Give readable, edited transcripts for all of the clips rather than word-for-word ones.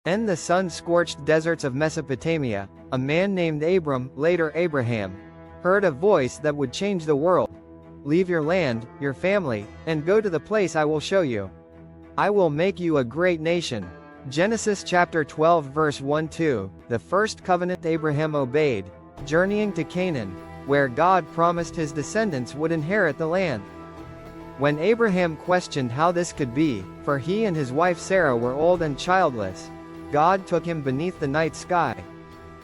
In the sun-scorched deserts of Mesopotamia, a man named Abram, later Abraham, heard a voice that would change the world. Leave your land, your family, and go to the place I will show you. I will make you a great nation. Genesis chapter 12 verse 1-2, the first covenant Abraham obeyed, journeying to Canaan, where God promised his descendants would inherit the land. When Abraham questioned how this could be, for he and his wife Sarah were old and childless, God took him beneath the night sky.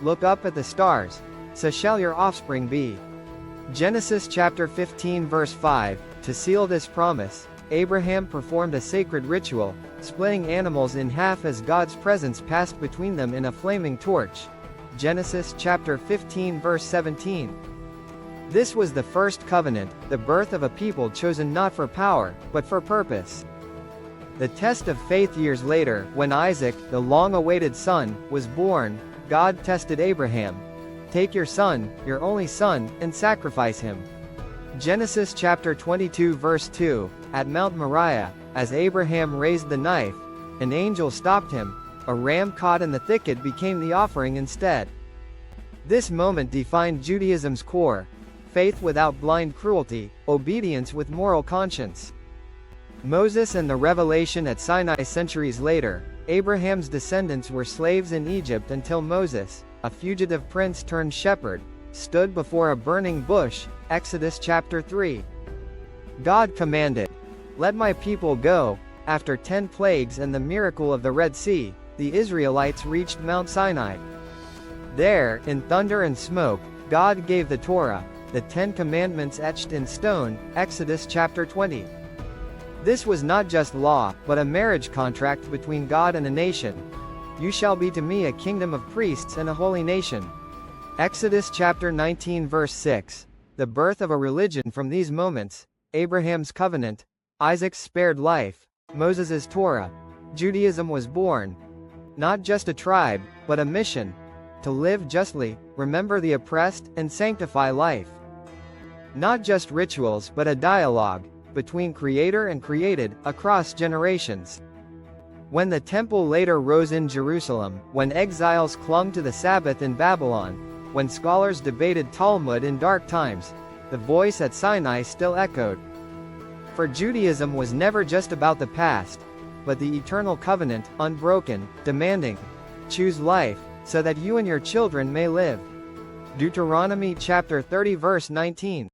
Look up at the stars, so shall your offspring be. Genesis chapter 15 verse 5, to seal this promise, Abraham performed a sacred ritual, splitting animals in half as God's presence passed between them in a flaming torch. Genesis chapter 15 verse 17. This was the first covenant, the birth of a people chosen not for power, but for purpose. The test of faith years later, when Isaac, the long-awaited son, was born, God tested Abraham. Take your son, your only son, and sacrifice him. Genesis chapter 22 verse 2, at Mount Moriah, as Abraham raised the knife, an angel stopped him. A ram caught in the thicket became the offering instead. This moment defined Judaism's core: faith without blind cruelty, obedience with moral conscience. Moses and the revelation at Sinai. Centuries later, Abraham's descendants were slaves in Egypt until Moses, a fugitive prince turned shepherd, stood before a burning bush. Exodus chapter 3. God commanded, "Let my people go." After 10 plagues and the miracle of the Red Sea, the Israelites reached Mount Sinai. There, in thunder and smoke, God gave the Torah, the 10 Commandments etched in stone. Exodus chapter 20. This was not just law, but a marriage contract between God and a nation. You shall be to me a kingdom of priests and a holy nation. Exodus chapter 19 verse 6. The birth of a religion from these moments: Abraham's covenant, Isaac's spared life, Moses' Torah. Judaism was born. Not just a tribe, but a mission: to live justly, remember the oppressed, and sanctify life. Not just rituals, but a dialogue between Creator and created, across generations. When the temple later rose in Jerusalem, when exiles clung to the Sabbath in Babylon, when scholars debated Talmud in dark times, the voice at Sinai still echoed. For Judaism was never just about the past, but the eternal covenant, unbroken, demanding, "Choose life, so that you and your children may live." Deuteronomy chapter 30 verse 19.